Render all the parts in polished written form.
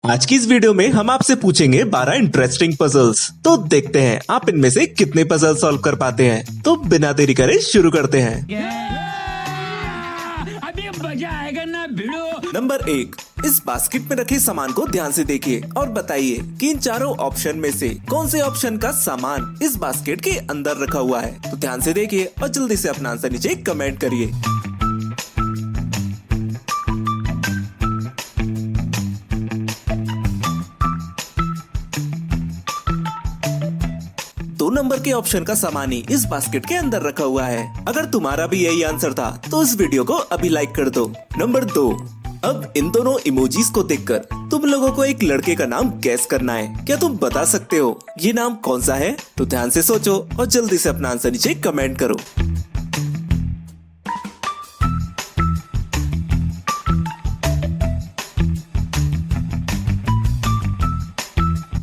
आज की इस वीडियो में हम आपसे पूछेंगे 12 इंटरेस्टिंग पजल्स। तो देखते हैं आप इनमें से कितने पजल सॉल्व कर पाते हैं। तो बिना देरी करे शुरू करते हैं। अभी मजा आएगा ना भिड़ो। नंबर 1, इस बास्केट में रखे सामान को ध्यान से देखिए और बताइए कि इन चारों ऑप्शन में से कौन से ऑप्शन का सामान इस बास्केट के अंदर रखा हुआ है। तो ध्यान से देखिए और जल्दी से अपना आंसर नीचे कमेंट करिए। दो नंबर के ऑप्शन का सामान ही इस बास्केट के अंदर रखा हुआ है। अगर तुम्हारा भी यही आंसर था तो इस वीडियो को अभी लाइक कर दो। नंबर 2, अब इन दोनों इमोजीज को देखकर तुम लोगों को एक लड़के का नाम गैस करना है। क्या तुम बता सकते हो ये नाम कौन सा है? तो ध्यान से सोचो और जल्दी से अपना आंसर नीचे कमेंट करो।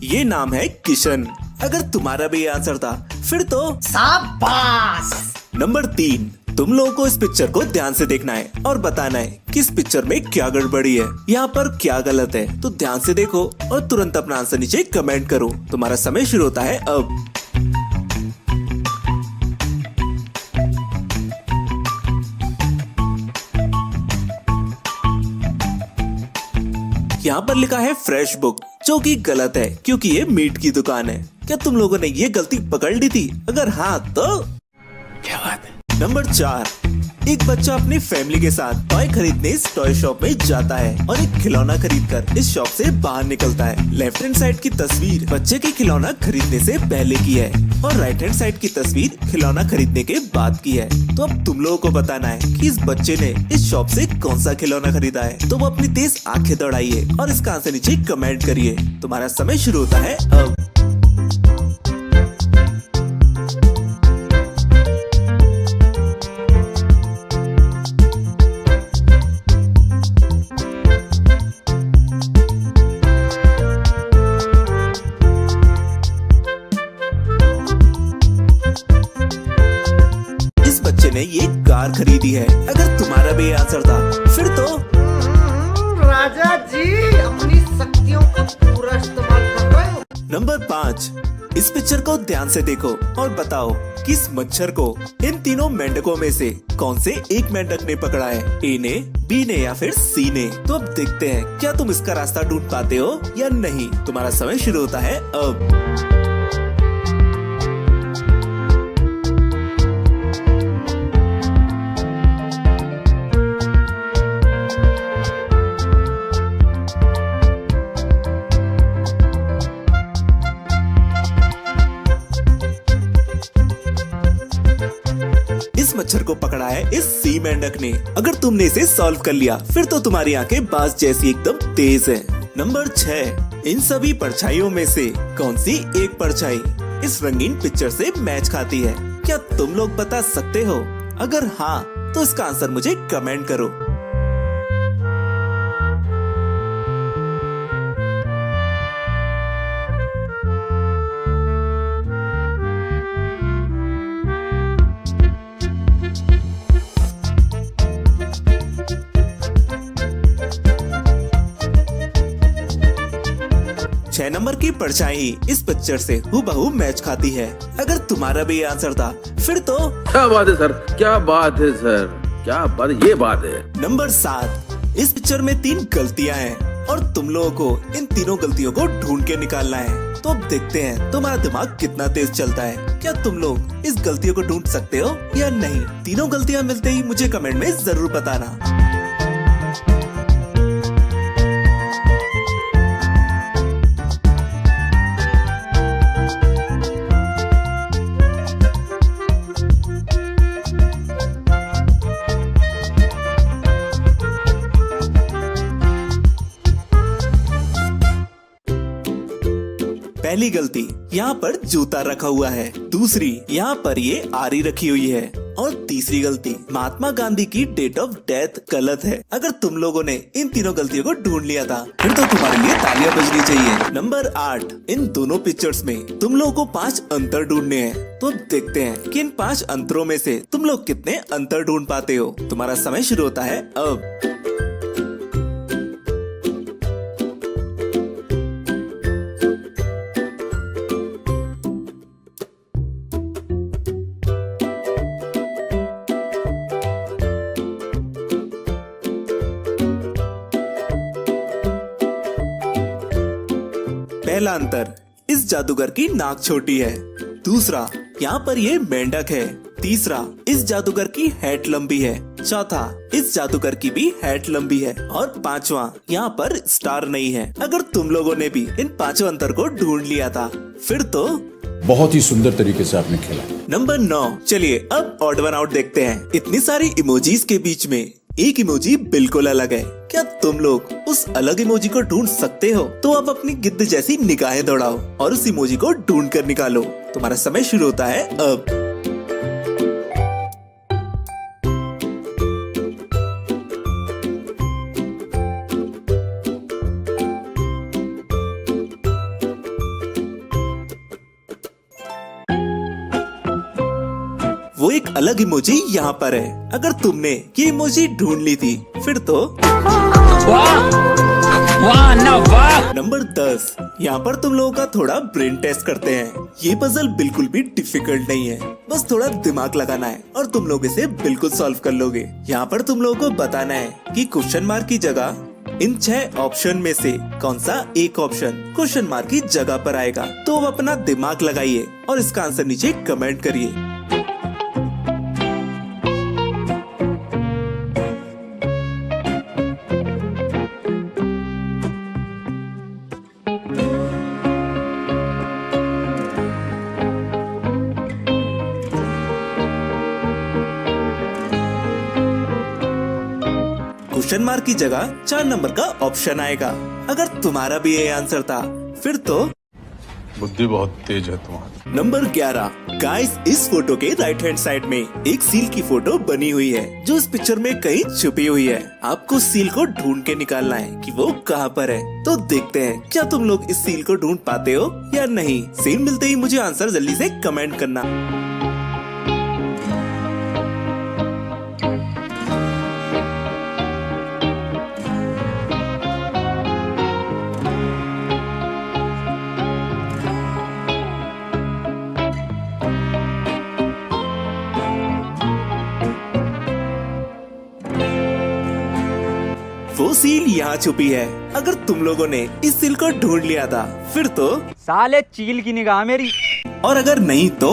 ये नाम है किशन। अगर तुम्हारा भी ये आंसर था फिर तो शाबाश। नंबर 3, तुम लोगों को इस पिक्चर को ध्यान से देखना है और बताना है कि इस पिक्चर में क्या गड़बड़ी है, यहाँ पर क्या गलत है। तो ध्यान से देखो और तुरंत अपना आंसर नीचे कमेंट करो। तुम्हारा समय शुरू होता है अब। यहाँ पर लिखा है फ्रेश बुक, जो कि गलत है क्योंकि ये मीट की दुकान है। क्या तुम लोगों ने ये गलती पकड़ ली थी? अगर हाँ तो क्या बात है। नंबर 4, एक बच्चा अपनी फैमिली के साथ टॉय खरीदने इस टॉय शॉप में जाता है और एक खिलौना खरीदकर इस शॉप से बाहर निकलता है। लेफ्ट हैंड साइड की तस्वीर बच्चे के खिलौना खरीदने से पहले की है और राइट हैंड साइड की तस्वीर खिलौना खरीदने के बाद की है। तो अब तुम लोगों को बताना है कि इस बच्चे ने इस शॉप से कौन सा खिलौना खरीदा है। तो वो अपनी तेज आंखें दौड़ाइए और इसका आंसर नीचे कमेंट करिए। तुम्हारा समय शुरू होता है अब। ने ये कार खरीदी है। अगर तुम्हारा भी आंसर था फिर तो राजा जी अपनी शक्तियों का पूरा इस्तेमाल कर रहे हो। नंबर 5, इस पिक्चर को ध्यान से देखो और बताओ कि इस मच्छर को इन तीनों मेंढकों में से कौन से एक मेंढक ने पकड़ा है? ए ने, बी ने या फिर सी ने? तो अब देखते हैं क्या तुम इसका रास्ता ढूंढ पाते हो या नहीं। तुम्हारा समय शुरू होता है अब। इस मच्छर को पकड़ा है इस सी मेंढक ने। अगर तुमने इसे सॉल्व कर लिया फिर तो तुम्हारी आंखें बाज जैसी एकदम तेज है। नंबर 6, इन सभी परछाइयों में से कौन सी एक परछाई इस रंगीन पिक्चर से मैच खाती है? क्या तुम लोग बता सकते हो? अगर हाँ तो इसका आंसर मुझे कमेंट करो। छह नंबर की परछाई इस पिक्चर से हूबहू मैच खाती है। अगर तुम्हारा भी आंसर था फिर तो क्या बात है सर, क्या बात है सर, क्या बात, ये बात है। नंबर 7, इस पिक्चर में 3 गलतियां हैं और तुम लोगों को इन तीनों गलतियों को ढूंढ के निकालना है। तो अब देखते हैं तुम्हारा दिमाग कितना तेज चलता है। क्या तुम लोग इस गलतियों को ढूंढ सकते हो या नहीं? तीनों गलतियां मिलते ही मुझे कमेंट में जरूर बताना। पहली गलती, यहाँ पर जूता रखा हुआ है। दूसरी, यहाँ पर ये आरी रखी हुई है। और तीसरी गलती, महात्मा गांधी की डेट ऑफ डेथ गलत है। अगर तुम लोगों ने इन तीनों गलतियों को ढूंढ लिया था फिर तो तुम्हारे लिए तालियां बजनी चाहिए। नंबर 8, इन दोनों पिक्चर्स में तुम लोगों को 5 अंतर ढूंढने हैं। तो देखते हैं कि इन 5 अंतरों में से तुम लोग कितने अंतर ढूंढ पाते हो। तुम्हारा समय शुरू होता है अब। पहला अंतर, इस जादूगर की नाक छोटी है। दूसरा, यहाँ पर ये मेंढक है। तीसरा, इस जादूगर की हैट लंबी है। चौथा, इस जादूगर की भी हैट लंबी है। और पांचवा, यहाँ पर स्टार नहीं है। अगर तुम लोगों ने भी इन पांचों अंतर को ढूंढ लिया था, फिर तो बहुत ही सुंदर तरीके से आपने खेला। नंबर 9, चलिए अब ऑड वन आउट देखते हैं। इतनी सारी इमोजीज के बीच में एक इमोजी बिल्कुल अलग है। क्या तुम लोग उस अलग इमोजी को ढूंढ सकते हो? तो आप अपनी गिद्ध जैसी निगाहें दौड़ाओ और उस इमोजी को ढूंढ कर निकालो। तुम्हारा समय शुरू होता है अब। वो एक अलग इमोजी यहाँ पर है। अगर तुमने ये इमोजी ढूंढ ली थी, फिर तो वाह वाह ना वाह। नंबर 10, यहाँ पर तुम लोगों का थोड़ा ब्रेन टेस्ट करते हैं। ये पजल बिल्कुल भी डिफिकल्ट नहीं है, बस थोड़ा दिमाग लगाना है और तुम लोग इसे बिल्कुल सॉल्व कर लोगे। यहाँ पर तुम लोगों को बताना है कि क्वेश्चन मार्क की जगह इन 6 ऑप्शन में से कौन सा एक ऑप्शन क्वेश्चन मार्क की जगह पर आएगा। तो अब अपना दिमाग लगाइए और इसका आंसर नीचे कमेंट करिए। क्वेश्चन मार्क की जगह 4 नंबर का ऑप्शन आएगा। अगर तुम्हारा भी ये आंसर था, फिर तो बुद्धि बहुत तेज है तुम्हारी। नंबर 11, गाइस इस फोटो के राइट हैंड साइड में एक सील की फोटो बनी हुई है, जो इस पिक्चर में कहीं छुपी हुई है। आपको सील को ढूंढ के निकालना है कि वो कहाँ पर है। तो देखते हैं क्या तुम लोग इस सील को ढूंढ पाते हो या नहीं। सील मिलते ही मुझे आंसर जल्दी से कमेंट करना। वो सील यहाँ छुपी है। अगर तुम लोगों ने इस सील को ढूंढ लिया था, फिर तो साले चील की निगाह मेरी। और अगर नहीं तो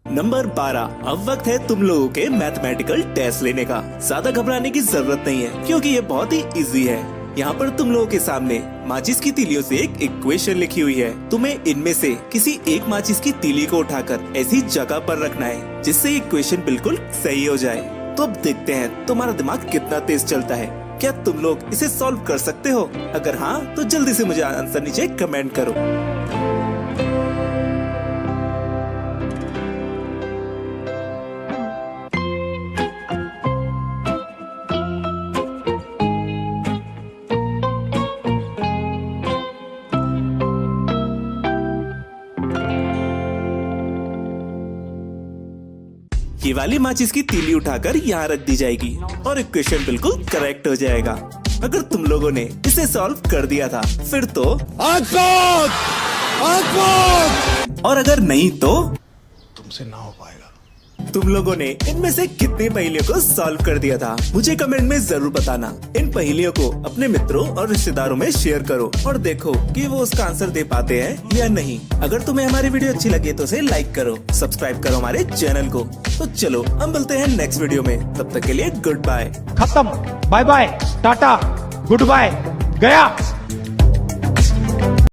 नंबर 12, अब वक्त है तुम लोगों के मैथमेटिकल टेस्ट लेने का। ज्यादा घबराने की जरूरत नहीं है, क्योंकि ये बहुत ही इजी है। यहाँ पर तुम लोगों के सामने माचिस की तीलियों से एक इक्वेशन लिखी हुई है। तुम्हें इनमें से किसी एक माचिस की तीली को उठाकर ऐसी जगह पर रखना है जिससे इक्वेशन बिल्कुल सही हो जाए। तो अब देखते हैं तुम्हारा दिमाग कितना तेज चलता है। क्या तुम लोग इसे सॉल्व कर सकते हो? अगर हाँ, तो जल्दी से मुझे आंसर नीचे कमेंट करो। ये वाली माचिस की तीली उठाकर यहाँ रख दी जाएगी और इक्वेशन बिल्कुल करेक्ट हो जाएगा। अगर तुम लोगों ने इसे सॉल्व कर दिया था, फिर तो और अगर नहीं तो तुमसे ना हो पाएगा। तुम लोगों ने इनमें से कितनी पहेलियों को सॉल्व कर दिया था, मुझे कमेंट में जरूर बताना। इन पहेलियों को अपने मित्रों और रिश्तेदारों में शेयर करो और देखो कि वो उसका आंसर दे पाते हैं या नहीं। अगर तुम्हें हमारी वीडियो अच्छी लगे तो उसे लाइक करो, सब्सक्राइब करो हमारे चैनल को। तो चलो हम मिलते हैं नेक्स्ट वीडियो में, तब तक के लिए गुड बाय। खत्म, bye bye, tata, goodbye, गया।